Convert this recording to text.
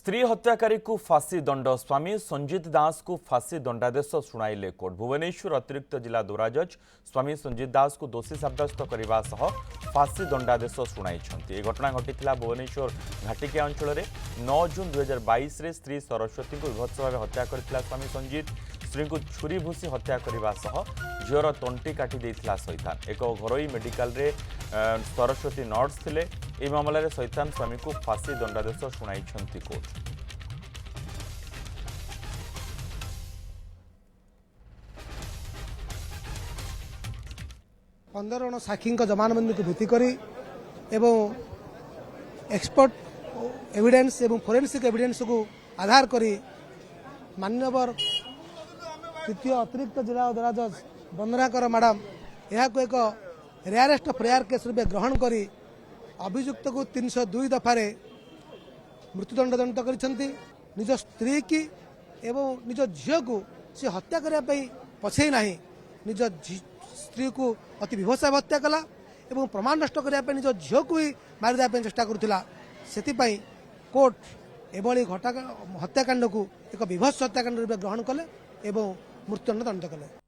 स्त्री हत्याकारी को फांसी दंड स्वामी संजीत दास को फांसी दंडादेश शुणाइले कोर्ट। भुवनेश्वर अतिरिक्त जिला दौरा जज स्वामी संजीत दास को दोषी सब्यस्त करने सह फांसी दंडादेश शुणाई। घटना घटी भुवनेश्वर घाटिकिया अंचल में 9 जून 2022 में स्त्री सरस्वती को विभत्स भाव हत्या करथिला स्वामी संजीत। स्त्री को छुरी भूसी हत्या करने सह झीर तंटी काटी देइथिला शैतान। एक घरोई मेडिकल रे सरस्वती नर्स थिले। ए मामलें शैतान स्वामी को फांसी दंडादेश शुणाई कोर्ट। पंदर जन साक्षी जमानबंदी को भित्ति करी एवं एक्सपर्ट एविडेंस एवं फोरेंसिक एविडेंस को आधार करी मान्यवर तृतीय अतिरिक्त जिला दौरा जज वंदनाकर मैडम यह एक रेयरेस्ट ऑफ रेयर केस रूप ग्रहण करी अभियुक्त को 302 दफारे मृत्युदंड दंडित कर निज स्त्री की एवं निज झील को सी हत्या करने पछे ना निज स्त्री को अति विभत्स हत्या कला एवं प्रमाण नष्ट करने निज झील को ही मारिदा चेष्टा करुला। से कोर्ट एभली हत्याकांड को एक विभत्स हत्याकांड रूप ग्रहण कले एवं मृत्युदंड दंडित कले।